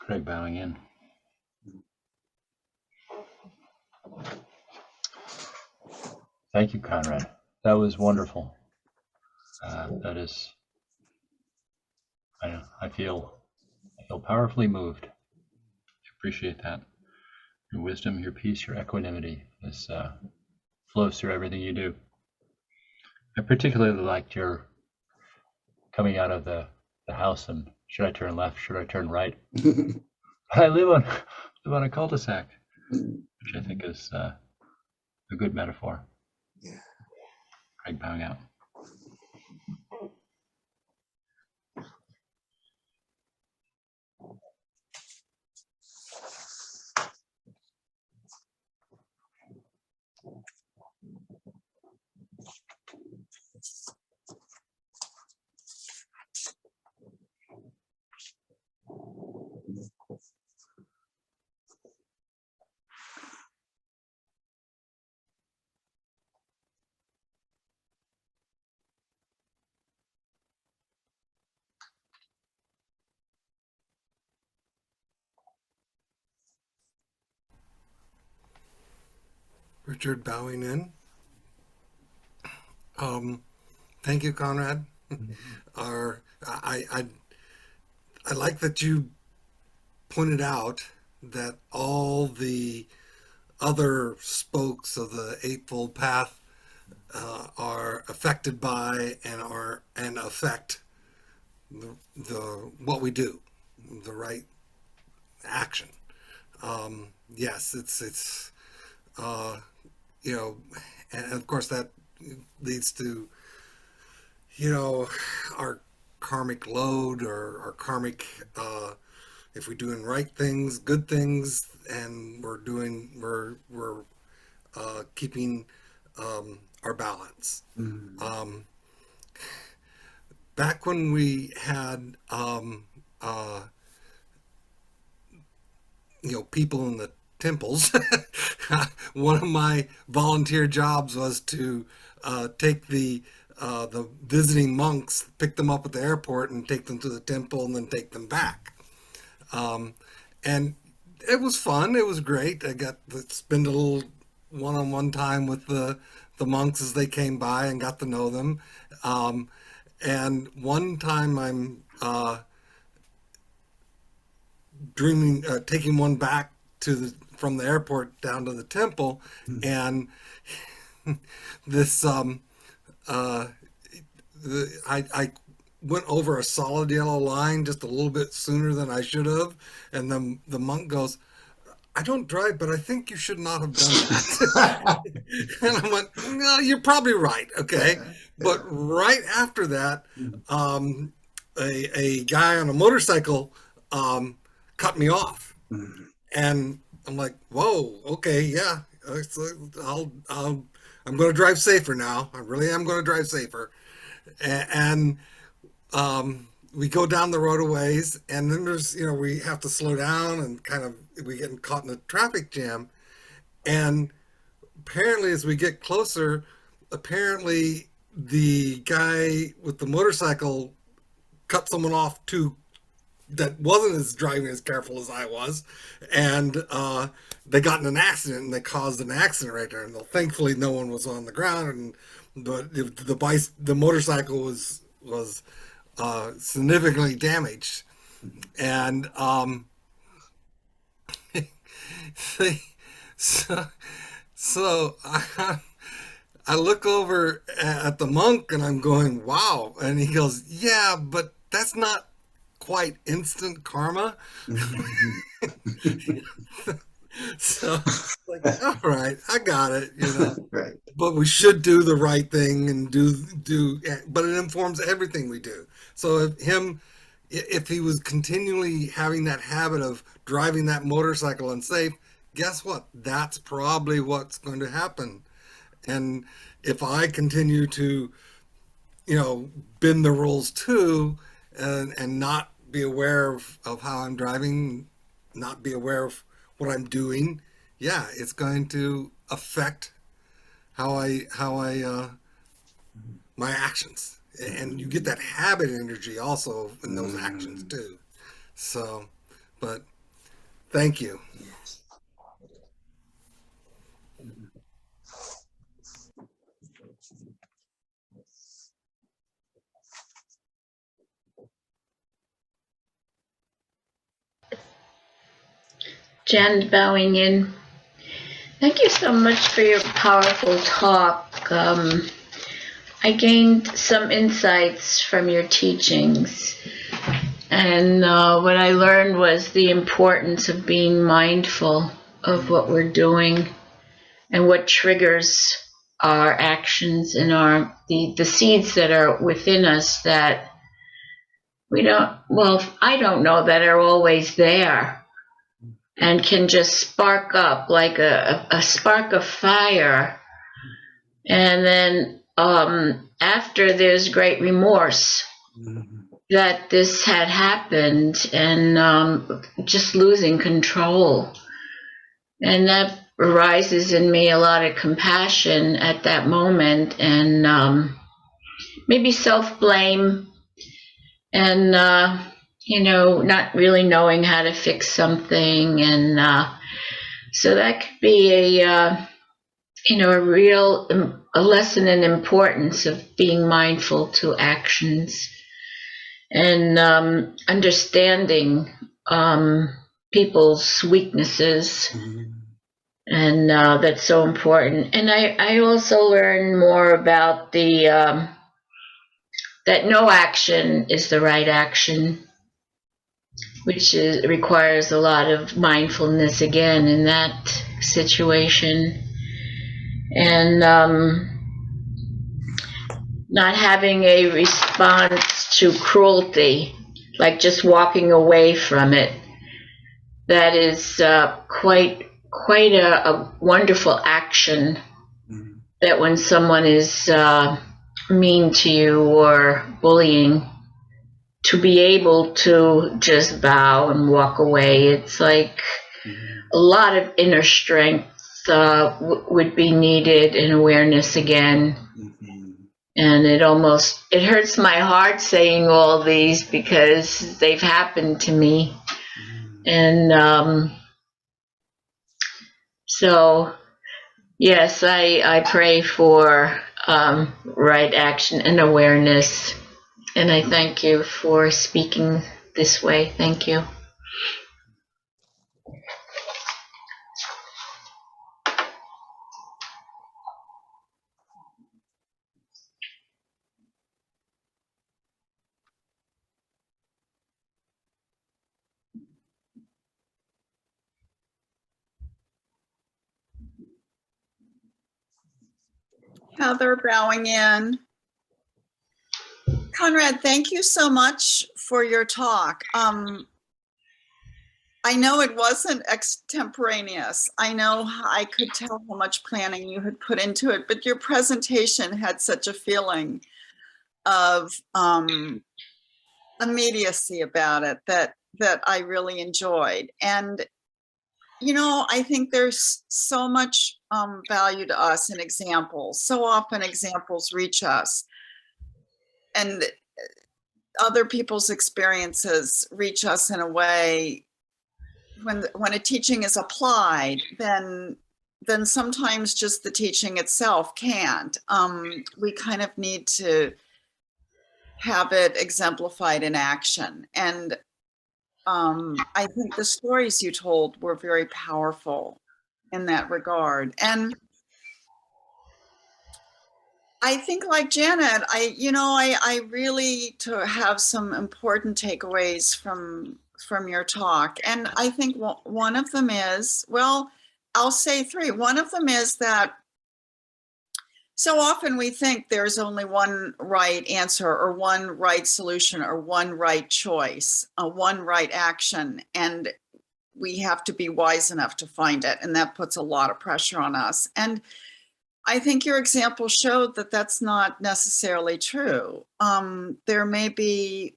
Craig bowing in. Thank you, Conrad. That was wonderful. That is, I feel powerfully moved. I appreciate that. Your wisdom, your peace, your equanimity is flows through everything you do. I particularly liked your coming out of the house and should I turn left? Should I turn right? I live on a cul-de-sac, which I think is a good metaphor. Yeah. Craig bowing out. Richard bowing in. Thank you, Conrad. I like that you pointed out that all the other spokes of the Eightfold Path are affected by and affect the what we do, the right action. Yes, it's you know, and of course that leads to our karmic load or our karmic if we're doing right things, good things, and we're keeping our balance. Back when we had people in the temples, one of my volunteer jobs was to take the visiting monks, pick them up at the airport, and take them to the temple, and then take them back. And it was fun. It was great. I got to spend a little one-on-one time with the monks as they came by and got to know them. And one time I'm taking one back from the airport down to the temple, and this I went over a solid yellow line just a little bit sooner than I should have, and the monk goes, "I don't drive, but I think you should not have done that." And I went, "No, you're probably right, okay." But right after that, a guy on a motorcycle cut me off, and I'm like, "Whoa, okay, yeah, I'm going to drive safer now. I really am going to drive safer." And we go down the road a ways, and then there's we have to slow down and we get caught in a traffic jam. And apparently as we get closer, apparently the guy with the motorcycle cut someone off too that wasn't as driving as careful as I was, and they got in an accident, and they caused an accident right there. And thankfully no one was on the ground, but the motorcycle was significantly damaged. And so I look over at the monk, and I'm going, "Wow." And he goes, "Yeah, but that's not quite instant karma." So like, all right, I got it, Right. but we should do the right thing and but it informs everything we do. So if he was continually having that habit of driving that motorcycle unsafe, guess what? That's probably what's going to happen. And if I continue to, bend the rules too, and not be aware of how I'm driving, not be aware of what I'm doing, yeah, it's going to affect how I my actions. And you get that habit energy also in those actions too. So, but Thank you. Jen bowing in. Thank you so much for your powerful talk. I gained some insights from your teachings. And what I learned was the importance of being mindful of what we're doing and what triggers our actions and the seeds that are within us that I don't know that are always there and can just spark up like a spark of fire. And then after there's great remorse that this had happened and just losing control. And that arises in me a lot of compassion at that moment and maybe self-blame and, not really knowing how to fix something. And so that could be a lesson in importance of being mindful to actions and understanding people's weaknesses. And that's so important. And I also learned more about that no action is the right action, which requires a lot of mindfulness again in that situation. And not having a response to cruelty, like just walking away from it. That is quite a wonderful action. That when someone is mean to you or bullying, to be able to just bow and walk away, it's like a lot of inner strength would be needed and awareness again. And it hurts my heart saying all these because they've happened to me. And so, yes, I pray for right action and awareness. And I thank you for speaking this way. Thank you. Heather bowing in. Conrad, thank you so much for your talk. I know it wasn't extemporaneous. I know I could tell how much planning you had put into it, but your presentation had such a feeling of immediacy about it that I really enjoyed. And I think there's so much value to us in examples. So often examples reach us and other people's experiences reach us in a way when a teaching is applied, then sometimes just the teaching itself can't. We kind of need to have it exemplified in action. And I think the stories you told were very powerful in that regard. And I think, like Janet, I really to have some important takeaways from your talk. And I think one of them is, well, I'll say three. One of them is that so often we think there's only one right answer or one right solution or one right choice, one right action, and we have to be wise enough to find it. And that puts a lot of pressure on us. And I think your example showed that that's not necessarily true. There may be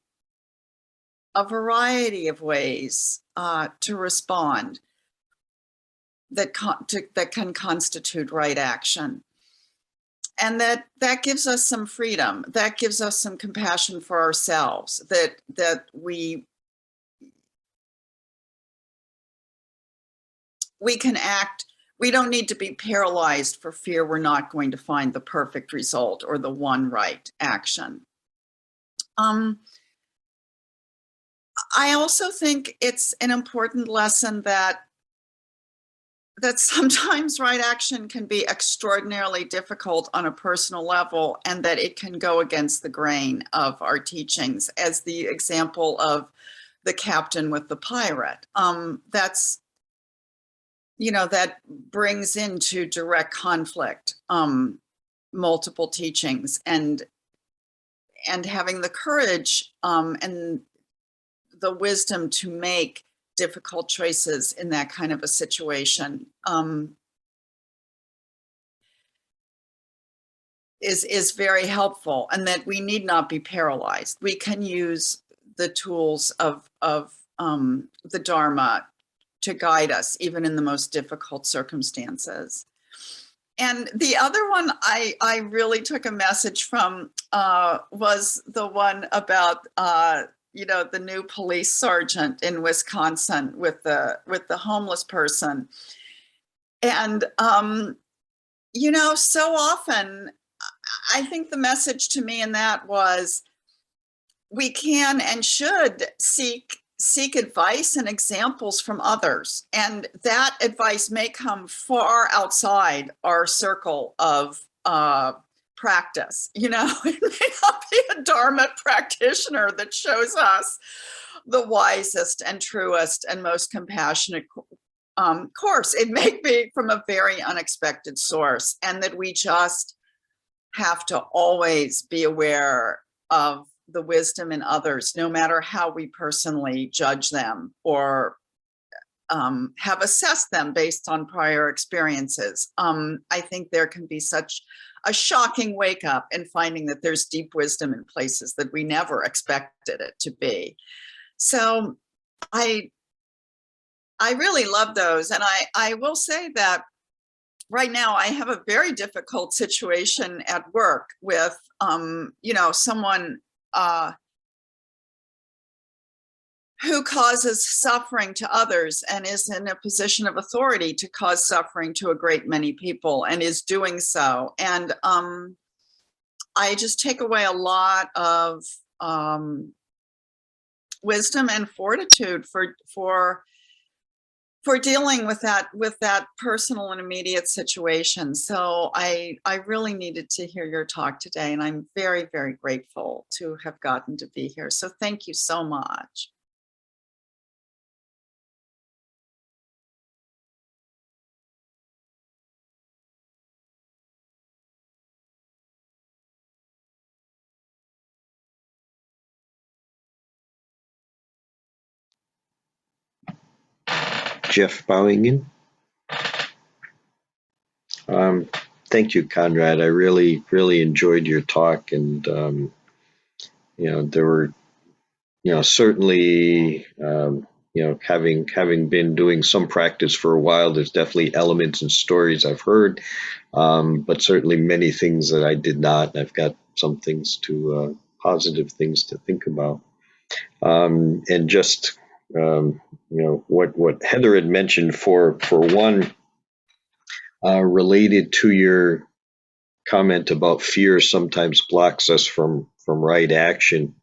a variety of ways to respond that can constitute right action. And that gives us some freedom. That gives us some compassion for ourselves, that we we can act. We don't need to be paralyzed for fear we're not going to find the perfect result or the one right action. I also think it's an important lesson that sometimes right action can be extraordinarily difficult on a personal level, and that it can go against the grain of our teachings, as the example of the captain with the pirate. That's, that brings into direct conflict multiple teachings, and having the courage and the wisdom to make difficult choices in that kind of a situation is very helpful, and that we need not be paralyzed. We can use the tools of the Dharma to guide us, even in the most difficult circumstances. And the other one I really took a message from was the one about the new police sergeant in Wisconsin with the homeless person. And so often I think the message to me in that was, we can and should seek advice and examples from others. And that advice may come far outside our circle of practice. It may not be a Dharma practitioner that shows us the wisest and truest and most compassionate course. It may be from a very unexpected source, and that we just have to always be aware of the wisdom in others, no matter how we personally judge them or have assessed them based on prior experiences. I think there can be such a shocking wake up in finding that there's deep wisdom in places that we never expected it to be. So I really love those. And I will say that right now I have a very difficult situation at work with, someone who causes suffering to others and is in a position of authority to cause suffering to a great many people, and is doing so. And I just take away a lot of wisdom and fortitude for dealing with that personal and immediate situation. So I really needed to hear your talk today, and I'm very, very grateful to have gotten to be here. So thank you so much. Jeff bowing in. Thank you, Conrad. I really, really enjoyed your talk, and there were, certainly, having been doing some practice for a while, there's definitely elements and stories I've heard, but certainly many things that I did not. I've got some things positive things to think about, and just. What Heather had mentioned for one, related to your comment about fear sometimes blocks us from right action.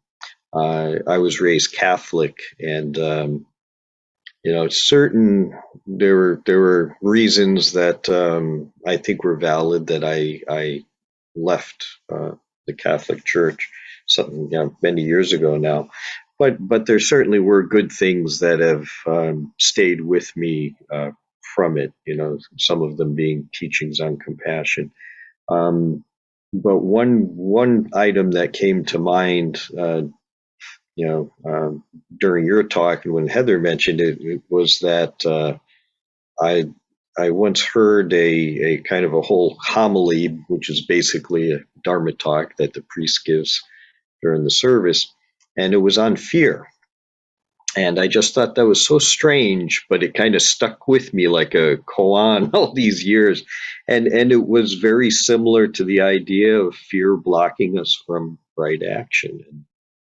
I was raised Catholic, and certain there were reasons that I think were valid that I left the Catholic Church many years ago now. But there certainly were good things that have stayed with me from it. Some of them being teachings on compassion. But one item that came to mind, during your talk, and when Heather mentioned it, it was that I once heard a kind of a whole homily, which is basically a Dharma talk that the priest gives during the service. And it was on fear. And I just thought that was so strange, but it kind of stuck with me like a koan all these years. And it was very similar to the idea of fear blocking us from right action.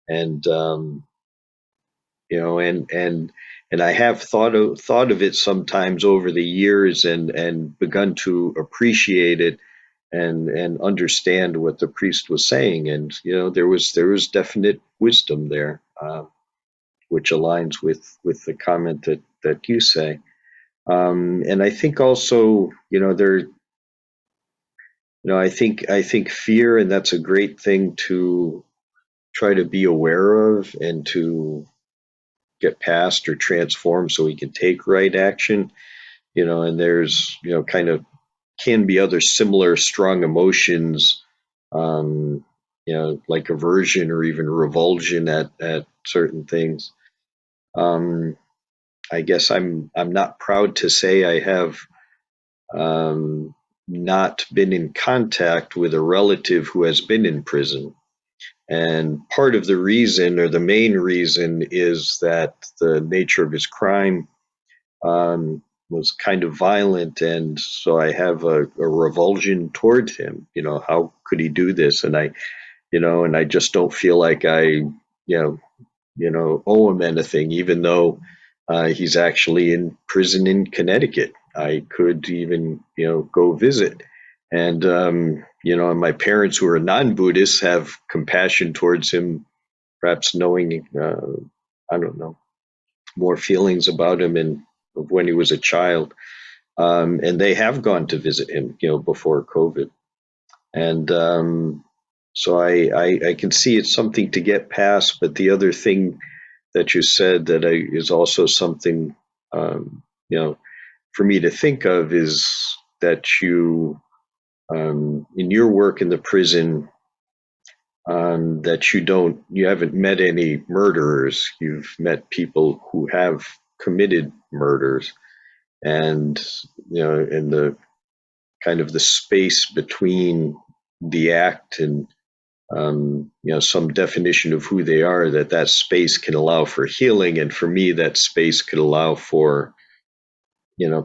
And and I have thought of it sometimes over the years and begun to appreciate it and understand what the priest was saying. And there was definite wisdom there, which aligns with the comment that you say. And I think also, I think fear, and that's a great thing to try to be aware of and to get past or transform so we can take right action. And there's, kind of can be other similar strong emotions, like aversion or even revulsion at certain things. I guess I'm not proud to say I have not been in contact with a relative who has been in prison. And part of the reason, or the main reason, is that the nature of his crime was kind of violent, and so I have a revulsion toward him. How could he do this? And I just don't feel like I, owe him anything, even though he's actually in prison in Connecticut. I could even, go visit. And, and my parents, who are non-Buddhists, have compassion towards him, perhaps knowing, I don't know, more feelings about him and of when he was a child. And they have gone to visit him, before COVID. And so I can see it's something to get past. But the other thing that you said that is also something, for me to think of is that you, in your work in the prison, that you haven't met any murderers. You've met people who have committed murders, and in the kind of the space between the act and some definition of who they are, that space can allow for healing. And for me, that space could allow for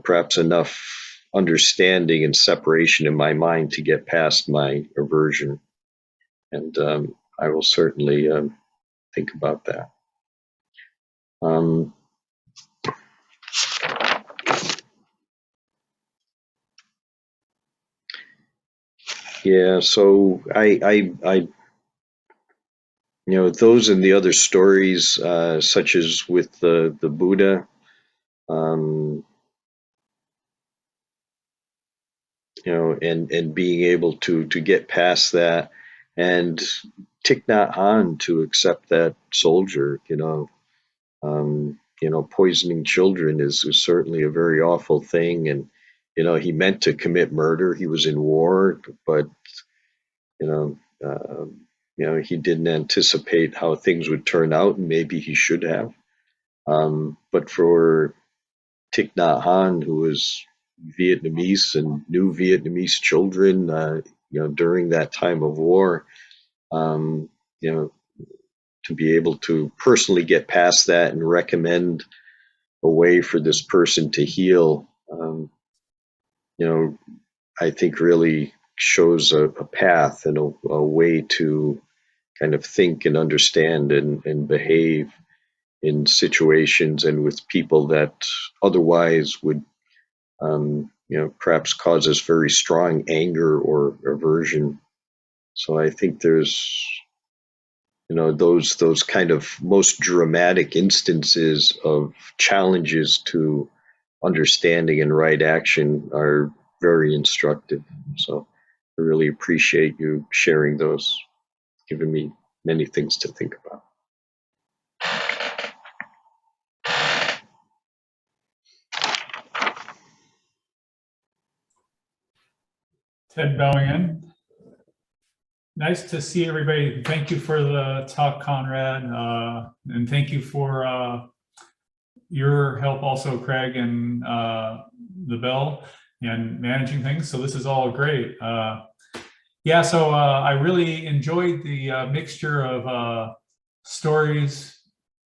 perhaps enough understanding and separation in my mind to get past my aversion. And I will certainly think about that. Yeah, so I those and the other stories, such as with the Buddha, and being able to get past that, and Thich Nhat Hanh to accept that soldier, poisoning children is certainly a very awful thing. And he meant to commit murder. He was in war, but you know, he didn't anticipate how things would turn out, and maybe he should have. But for Thich Nhat Hanh, who was Vietnamese and knew Vietnamese children, during that time of war, to be able to personally get past that and recommend a way for this person to heal, I think really shows a path and a way to kind of think and understand and behave in situations and with people that otherwise would, perhaps cause us very strong anger or aversion. So I think there's, those kind of most dramatic instances of challenges to understanding and right action are very instructive. So I really appreciate you sharing those, giving me many things to think about. Ted bowing in. Nice to see everybody. Thank you for the talk, Conrad, and thank you for your help also, Craig, and the bell and managing things. So this is all great. Yeah, so I really enjoyed the mixture of stories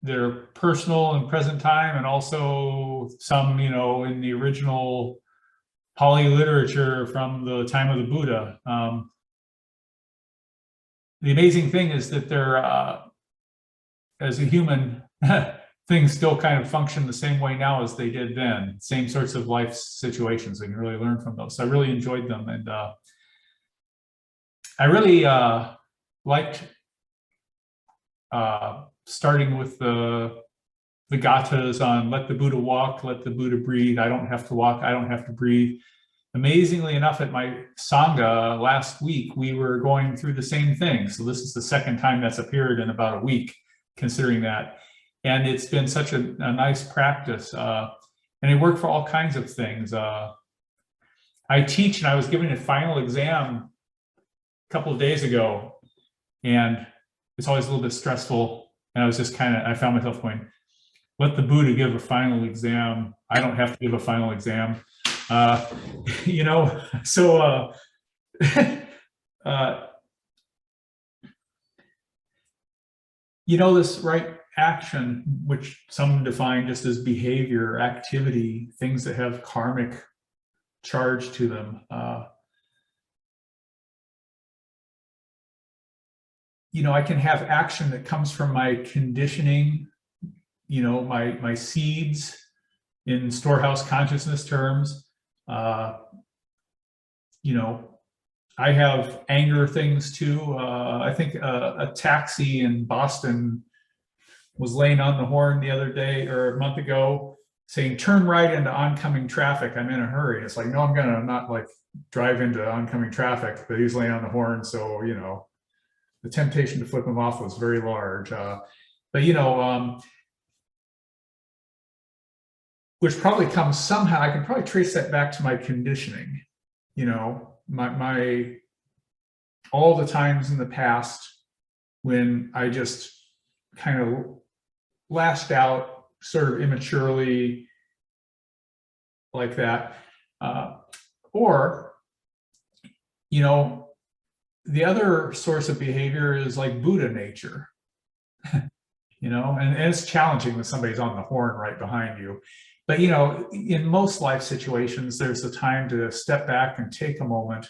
that are personal and present time, and also some, in the original Pali literature from the time of the Buddha. The amazing thing is that they're, as a human, things still kind of function the same way now as they did then. Same sorts of life situations. We can really learn from those. So I really enjoyed them, and I really liked starting with the gathas on let the Buddha walk, let the Buddha breathe. I don't have to walk, I don't have to breathe. Amazingly enough, at my Sangha last week, we were going through the same thing. So this is the second time that's appeared in about a week, considering that. And it's been such a nice practice. And it worked for all kinds of things. I teach, and I was giving a final exam a couple of days ago, and it's always a little bit stressful. And I was just I found myself going, let the Buddha give a final exam. I don't have to give a final exam. You know, so you know, this right action, which some define just as behavior, activity, things that have karmic charge to them. You know, I can have action that comes from my conditioning, you know, my seeds in storehouse consciousness terms. You know, I have anger things too. I think a taxi in Boston was laying on the horn the other day or a month ago saying, turn right into oncoming traffic. I'm in a hurry. It's like, no, I'm gonna not like drive into oncoming traffic, but he's laying on the horn. So, you know, the temptation to flip him off was very large. But, you know, which probably comes somehow, I can probably trace that back to my conditioning, you know, my all the times in the past when I just kind of lashed out sort of immaturely like that. Or, you know, the other source of behavior is like Buddha nature, you know, and it's challenging when somebody's on the horn right behind you. But, you know, in most life situations, there's the time to step back and take a moment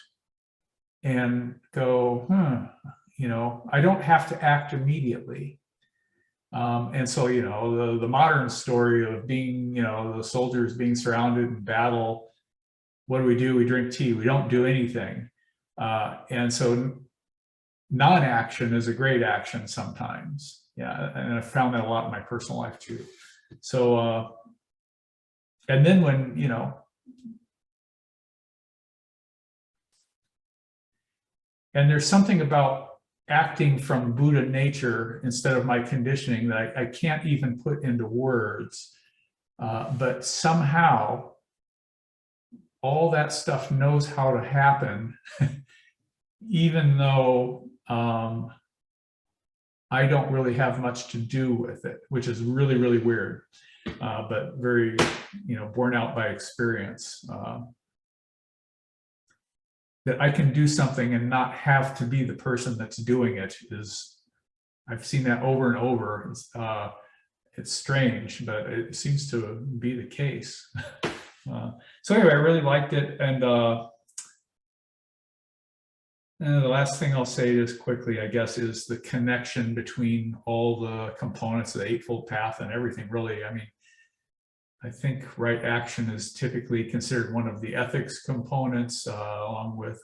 and go, you know, I don't have to act immediately. And so, you know, the modern story of being, you know, the soldiers being surrounded in battle, what do? We drink tea. We don't do anything. And so non-action is a great action sometimes. Yeah, and I found that a lot in my personal life too. So, and then when, you know, and there's something about acting from Buddha nature instead of my conditioning that I can't even put into words, but somehow all that stuff knows how to happen, even though I don't really have much to do with it, which is really, really weird, but very, you know, borne out by experience. That I can do something and not have to be the person that's doing it is, I've seen that over and over. It's strange, but it seems to be the case. So anyway, I really liked it. And the last thing I'll say just quickly, I guess, is the connection between all the components of the Eightfold Path and everything, really. I mean, I think right action is typically considered one of the ethics components, along with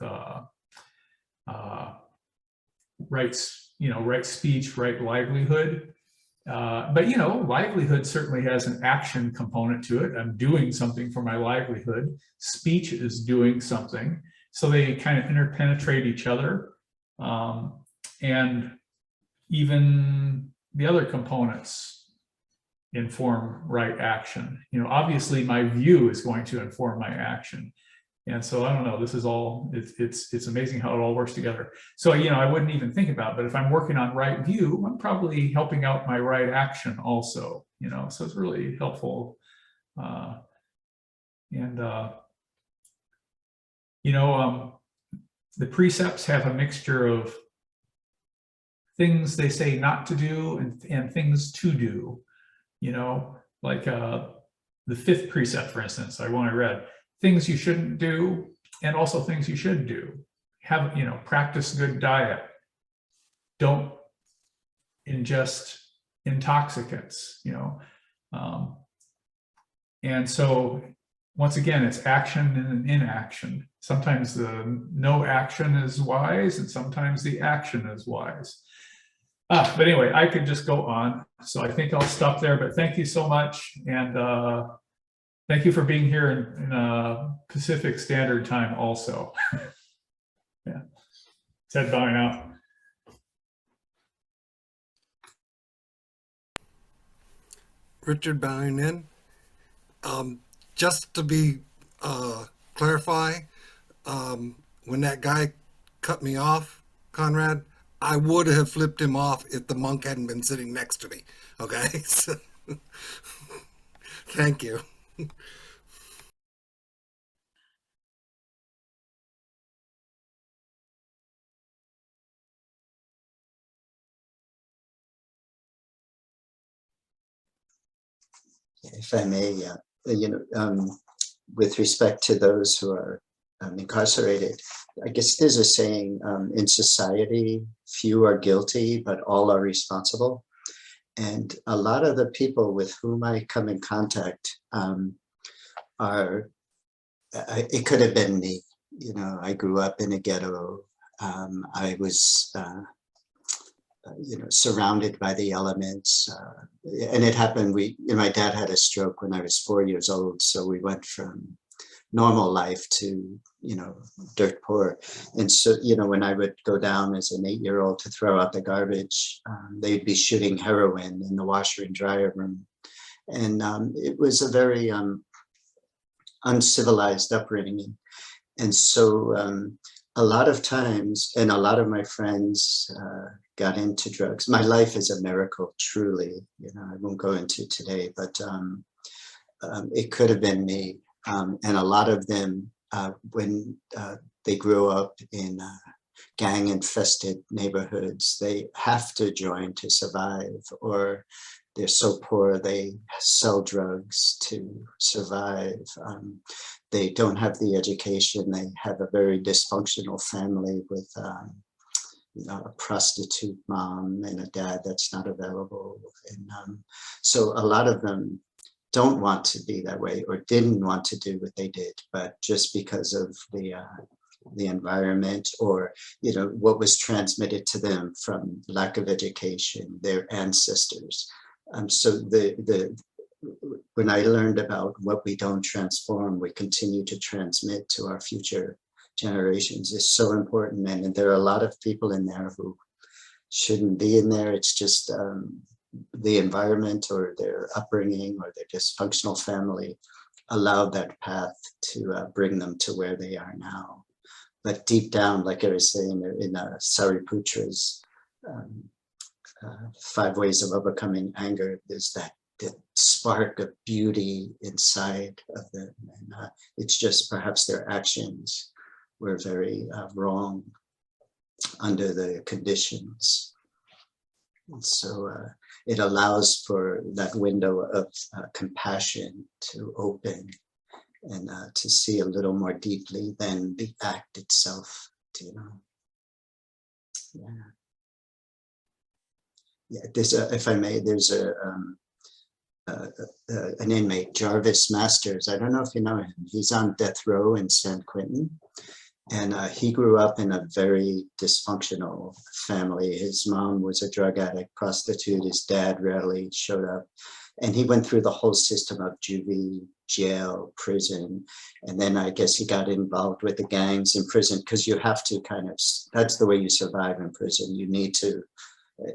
rights, you know, right speech, right livelihood. But, you know, livelihood certainly has an action component to it. I'm doing something for my livelihood. Speech is doing something. So they kind of interpenetrate each other. And even the other components inform right action. You know, obviously my view is going to inform my action. And so I don't know, this is all, it's amazing how it all works together. So, you know, I wouldn't even think about it, but if I'm working on right view, I'm probably helping out my right action also, you know, so it's really helpful. You know, the precepts have a mixture of things they say not to do and things to do. You know, like the fifth precept, for instance, one I read, things you shouldn't do and also things you should do. Have, you know, practice good diet. Don't ingest intoxicants, you know, And so, once again, it's action and inaction. Sometimes the no action is wise, and sometimes the action is wise. But anyway, I could just go on. So I think I'll stop there, but thank you so much. And thank you for being here in Pacific Standard Time also. Yeah. Ted bowing out. Richard bowing in. Just to be clarify, when that guy cut me off, Conrad, I would have flipped him off if the monk hadn't been sitting next to me. Okay, so, thank you. If I may, with respect to those who are incarcerated, I guess there's a saying in society, few are guilty, but all are responsible. And a lot of the people with whom I come in contact it could have been me. I grew up in a ghetto. I was surrounded by the elements, and it happened. My dad had a stroke when I was 4 years old, so we went from normal life to dirt poor. And so when I would go down as an 8-year-old to throw out the garbage, they'd be shooting heroin in the washer and dryer room, and it was a very uncivilized upbringing. And so a lot of times, and a lot of my friends got into drugs. My life is a miracle, truly. I won't go into today, but it could have been me. And a lot of them, when they grew up in gang-infested neighborhoods, they have to join to survive, or they're so poor they sell drugs to survive. They don't have the education. They have a very dysfunctional family with a prostitute mom and a dad that's not available. And so a lot of them don't want to be that way, or didn't want to do what they did, but just because of the environment, or what was transmitted to them from lack of education, their ancestors. So when I learned about what we don't transform, we continue to transmit to our future generations is so important. And there are a lot of people in there who shouldn't be in there. It's just the environment or their upbringing or their dysfunctional family allowed that path to bring them to where they are now. But deep down, like I was saying in Sariputra's 5 Ways of Overcoming Anger, there's that spark of beauty inside of them. And it's just perhaps their actions were very wrong under the conditions. And so it allows for that window of compassion to open and to see a little more deeply than the act itself, Yeah. Yeah, if I may, there's an inmate, Jarvis Masters. I don't know if you know him. He's on death row in San Quentin. And he grew up in a very dysfunctional family. His mom was a drug addict, prostitute. His dad rarely showed up. And he went through the whole system of juvie, jail, prison. And then I guess he got involved with the gangs in prison, because you have to that's the way you survive in prison. You need to,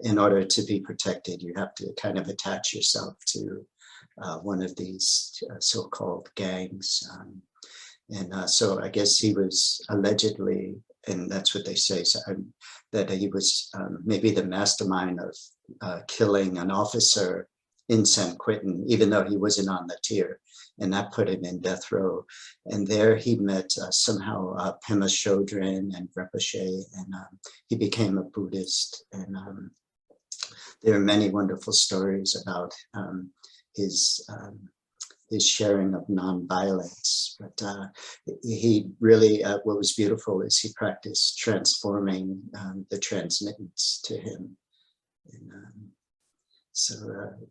in order to be protected, you have to kind of attach yourself to one of these so-called gangs. And so I guess he was allegedly, and that's what they say, that he was maybe the mastermind of killing an officer in San Quentin, even though he wasn't on the tier. And that put him in death row. And there he met somehow Pema Chodron and Rinpoche, and he became a Buddhist. And there are many wonderful stories about his sharing of nonviolence. But he really, what was beautiful is he practiced transforming the transmittance to him. And, So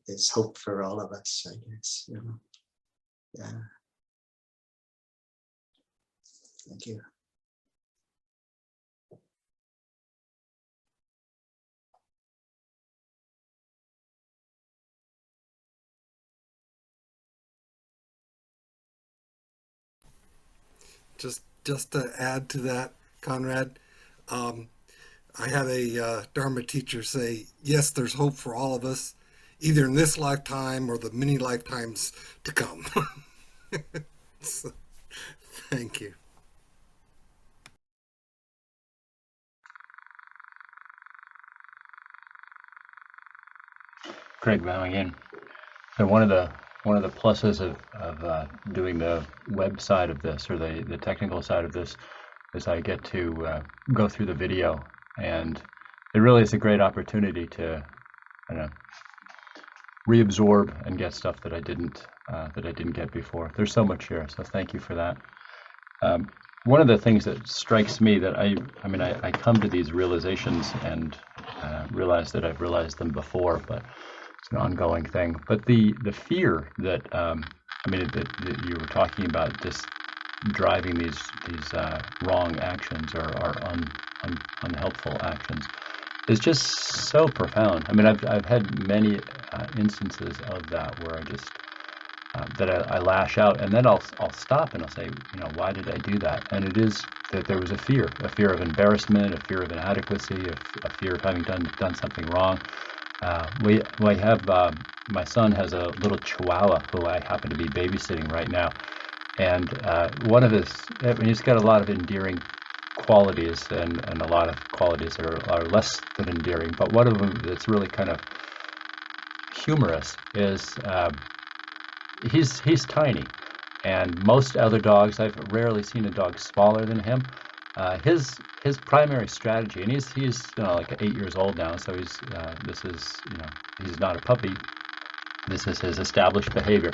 there's hope for all of us, I guess. You know? Yeah. Thank you. Just to add to that, Conrad, um, I had a Dharma teacher say, "Yes, there's hope for all of us, either in this lifetime or the many lifetimes to come." So, thank you. Craig bowing in. So one of the pluses of doing the web side of this, or the technical side of this, is I get to go through the video, and it really is a great opportunity to, I don't know, reabsorb and get stuff that I didn't get before. There's so much here, so thank you for that. One of the things that strikes me that I come to these realizations and realize that I've realized them before, but it's an ongoing thing. But the fear that that you were talking about, just driving these wrong actions or unhelpful actions, is just so profound. I mean, I've had many instances of that where I just that I lash out, and then I'll stop and I'll say, you know, why did I do that? And it is that there was a fear of embarrassment, a fear of inadequacy, a fear of having done something wrong. We have my son has a little Chihuahua who I happen to be babysitting right now, and one of he's got a lot of endearing qualities and a lot of qualities that are less than endearing. But one of them that's really kind of humorous is he's tiny, and most other dogs, I've rarely seen a dog smaller than him. His primary strategy, and he's like 8 years old now, so he's not a puppy. This is his established behavior,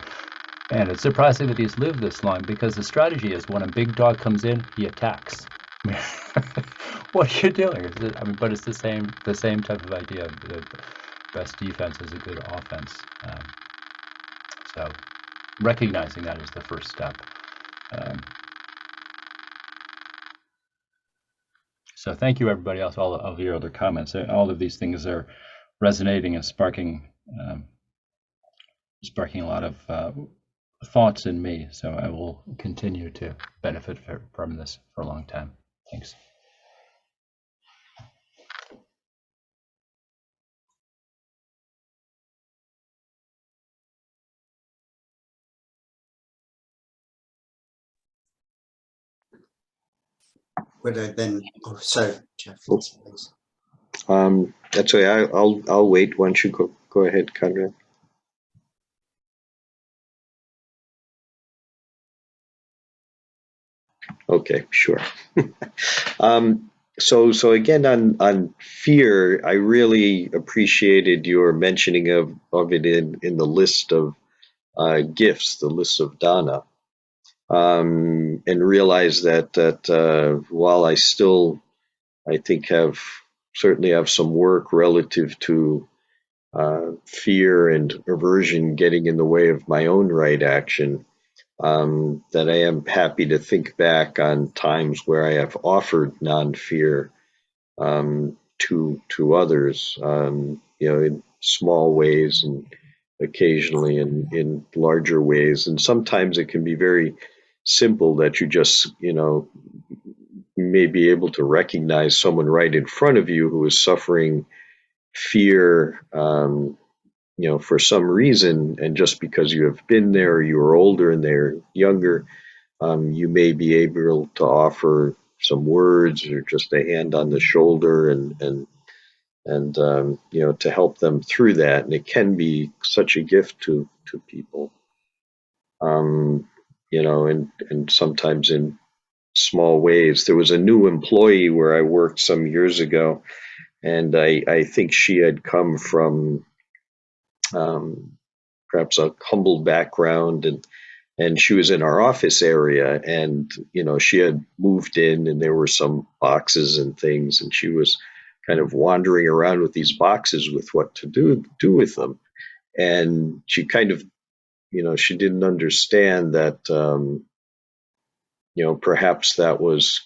and it's surprising that he's lived this long, because the strategy is when a big dog comes in, he attacks. What are you doing? But it's the same type of idea. The best defense is a good offense. So recognizing that is the first step. So thank you, everybody else, all of your other comments. All of these things are resonating and sparking a lot of thoughts in me. So I will continue to benefit from this for a long time. Thanks. Would I then? Oh, sorry, Jeff. Please. That's okay. I'll wait. Once you go ahead, Conrad. Okay, sure. So again, on fear, I really appreciated your mentioning of it in the list of gifts, the list of Dana, and realize that while I still, I think, certainly have some work relative to fear and aversion getting in the way of my own right action, that I am happy to think back on times where I have offered non-fear to others, in small ways and occasionally in larger ways. And sometimes it can be very simple that you just, may be able to recognize someone right in front of you who is suffering fear, for some reason, and just because you have been there, or you are older and they're younger, you may be able to offer some words or just a hand on the shoulder and to help them through that. And it can be such a gift to people, and sometimes in small ways. There was a new employee where I worked some years ago, and I think she had come from perhaps a humble background, and she was in our office area, and she had moved in, and there were some boxes and things, and she was kind of wandering around with these boxes with what to do with them. And she kind of, she didn't understand that, perhaps that was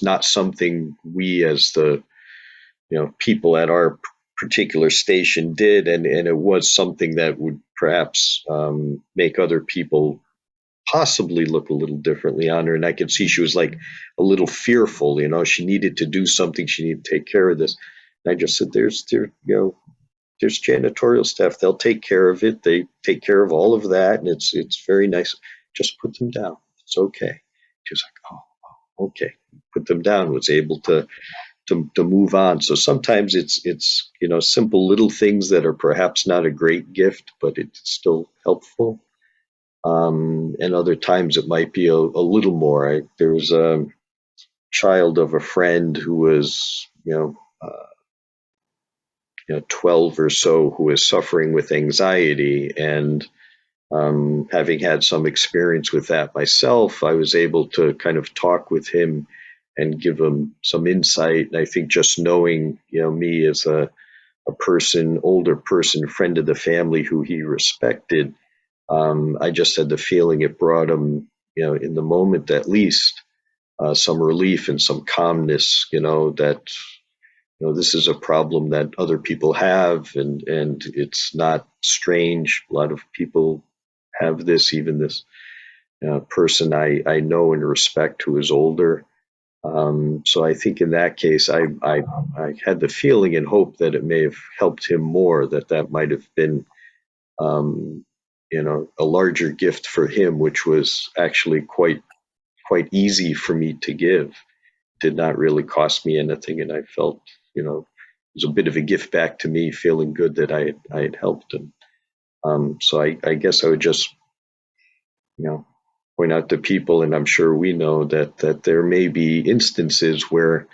not something we as the, people at our particular station did, and it was something that would perhaps make other people possibly look a little differently on her. And I could see she was like a little fearful, she needed to do something, she needed to take care of this. And I just said, there's janitorial staff, they'll take care of it, they take care of all of that, and it's very nice. Just put them down, it's okay. She was like, oh, okay. Put them down, was able to move on. So sometimes it's simple little things that are perhaps not a great gift, but it's still helpful. And other times it might be a little more. There was a child of a friend who was 12 or so, who was suffering with anxiety, and having had some experience with that myself, I was able to kind of talk with him and give him some insight. And I think just knowing, me as a older person, friend of the family who he respected, I just had the feeling it brought him, in the moment at least, some relief and some calmness, that, this is a problem that other people have, and it's not strange. A lot of people have this, even this person I know and respect who is older. So I think in that case, I had the feeling and hope that it may have helped him more, that might have been, a larger gift for him, which was actually quite easy for me to give. Did not really cost me anything, and I felt, it was a bit of a gift back to me, feeling good that I had helped him. So I guess I would just, point out to people, and I'm sure we know that there may be instances where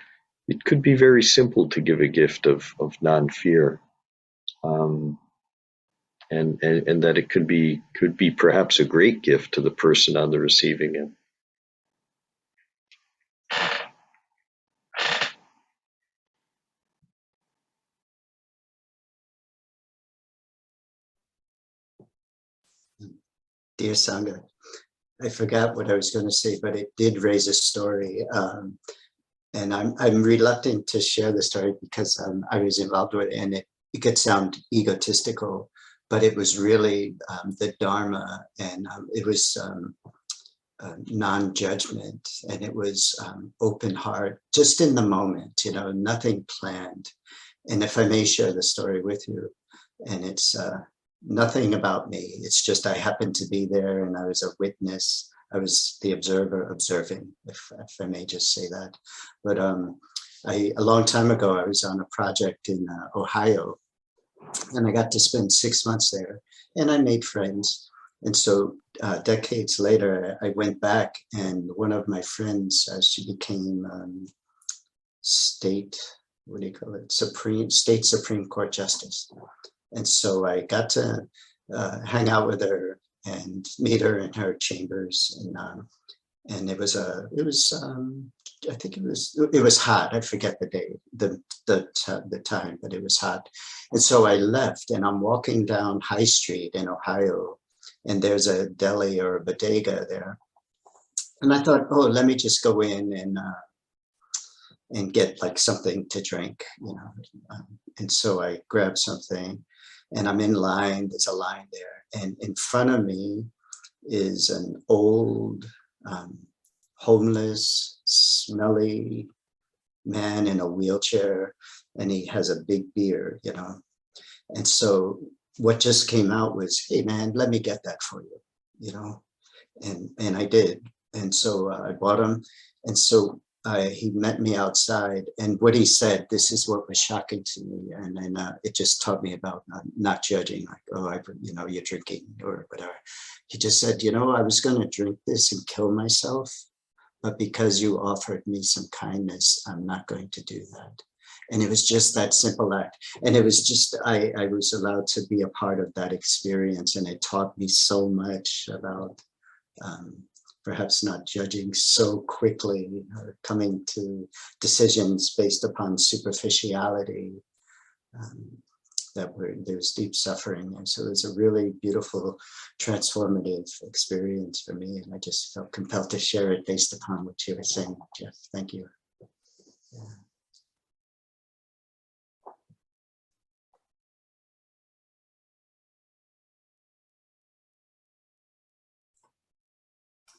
it could be very simple to give a gift of non-fear, and that it could be perhaps a great gift to the person on the receiving end. Dear Sangha, I forgot what I was going to say, but it did raise a story. And I'm reluctant to share the story because I was involved with it, and it could sound egotistical, but it was really the Dharma, and it was non-judgment, and it was open heart, just in the moment, nothing planned. And if I may share the story with you, and it's nothing about me, it's just I happened to be there, and I was a witness. I was the observer observing, if I may just say that. But a long time ago, I was on a project in Ohio, and I got to spend 6 months there, and I made friends. And so decades later, I went back, and one of my friends, she became state Supreme Court Justice. And so I got to hang out with her and meet her in her chambers, and it was I think it was hot. I forget the day, the time, but it was hot. And so I left, and I'm walking down High Street in Ohio, and there's a deli or a bodega there, and I thought, oh, let me just go in and get like something to drink, and so I grabbed something, and I'm in line. There's a line there, and in front of me is an old, homeless, smelly man in a wheelchair, and he has a big beard, And so what just came out was, hey man, let me get that for you, and I did. And so I bought him, and so he met me outside, and what he said, this is what was shocking to me, and then it just taught me about not judging, like, oh, you're drinking or whatever. He just said, I was going to drink this and kill myself, but because you offered me some kindness, I'm not going to do that. And it was just that simple act. And it was just, I was allowed to be a part of that experience, and it taught me so much about perhaps not judging so quickly, or coming to decisions based upon superficiality. there was deep suffering. And so it was a really beautiful, transformative experience for me. And I just felt compelled to share it based upon what you were saying, Jeff. Thank you. Yeah.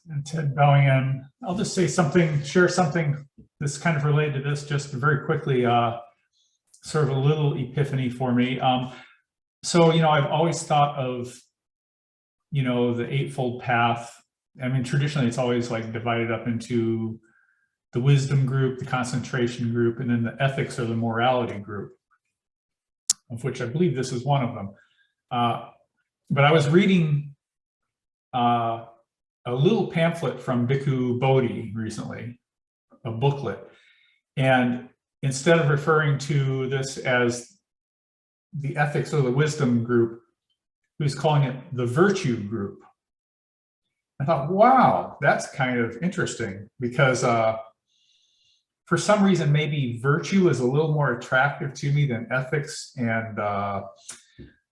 And Ted bowing in. I'll just say something, share something that's kind of related to this just very quickly, sort of a little epiphany for me. So, I've always thought of, the Eightfold Path. I mean, traditionally, it's always like divided up into the wisdom group, the concentration group, and then the ethics or the morality group, of which I believe this is one of them. But I was reading a little pamphlet from Bhikkhu Bodhi recently, a booklet. And instead of referring to this as the ethics or the wisdom group, he was calling it the virtue group. I thought, wow, that's kind of interesting because for some reason, maybe virtue is a little more attractive to me than ethics and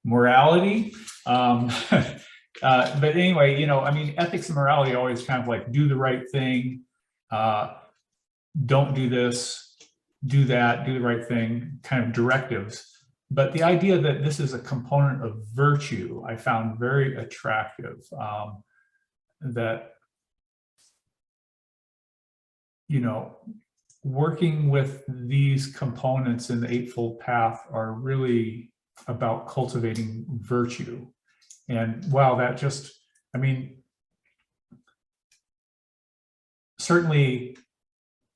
morality. But anyway, I mean, ethics and morality always kind of like do the right thing, don't do this, do that, do the right thing, kind of directives. But the idea that this is a component of virtue, I found very attractive. That, working with these components in the Eightfold Path are really about cultivating virtue. And wow, that just, I mean, certainly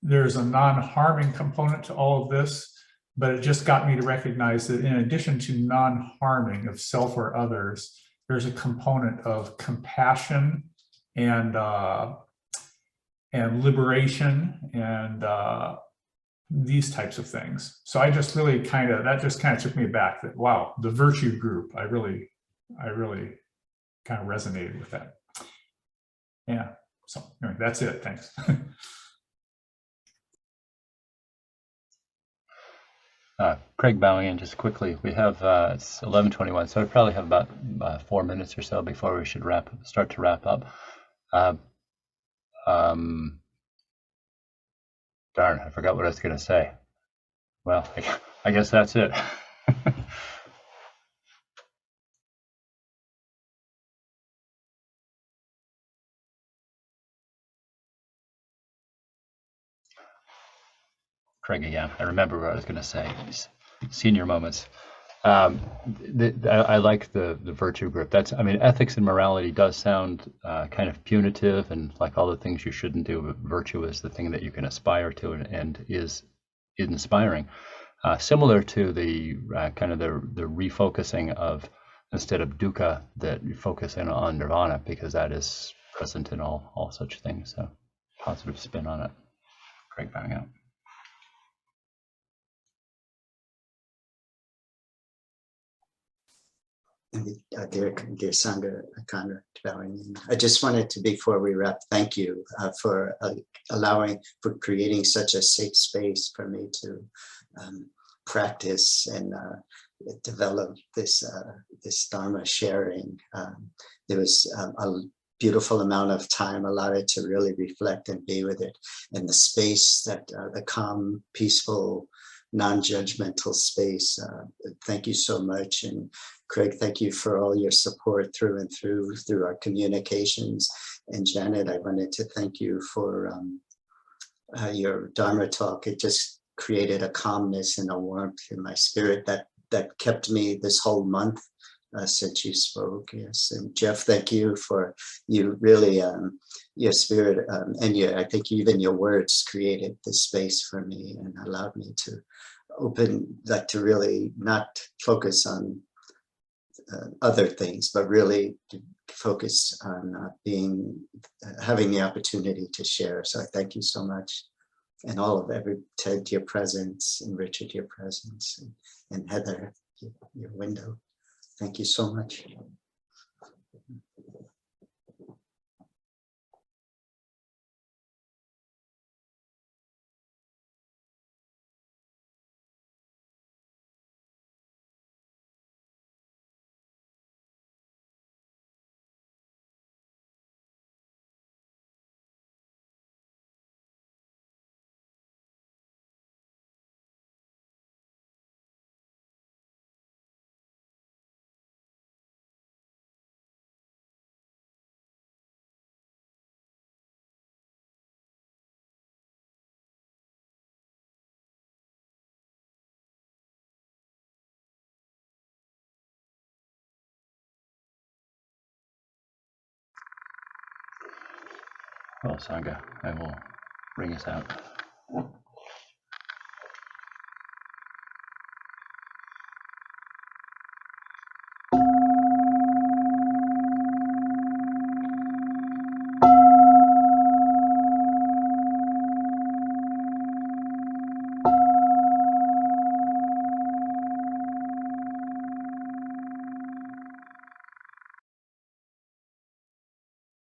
there's a non-harming component to all of this, but it just got me to recognize that in addition to non-harming of self or others, there's a component of compassion and liberation and these types of things. So I just really that just kind of took me back that, wow, the virtue group, I really kind of resonated with that. Yeah, so anyway, that's it, thanks. Craig bowing in just quickly. We have, it's 11:21, so we probably have about 4 minutes or so before we should start to wrap up. Darn, I forgot what I was going to say. Well, I guess that's it. Craig again. I remember what I was going to say. Senior moments. I like the virtue group. I mean, ethics and morality does sound kind of punitive and like all the things you shouldn't do, but virtue is the thing that you can aspire to and is inspiring. Similar to the kind of the refocusing of, instead of dukkha, that you focus in on nirvana, because that is present in all such things. So positive spin on it. Craig bowing out. Dear Sangha, Conrad, I just wanted to, before we wrap, thank you for creating such a safe space for me to practice and develop this Dharma sharing. There was a beautiful amount of time allotted to really reflect and be with it, and the space that the calm, peaceful, non-judgmental space. Thank you so much. And Craig, thank you for all your support through and through our communications. And Janet, I wanted to thank you for your Dharma talk. It just created a calmness and a warmth in my spirit that kept me this whole month since you spoke. Yes, and Jeff, thank you for really your spirit and I think even your words created this space for me and allowed me to to really not focus on other things, but really to focus on having the opportunity to share. So I thank you so much, and all of Ted, your presence, and Richard, your presence, and Heather, your window. Thank you so much. Well, Sangha, I will bring us out.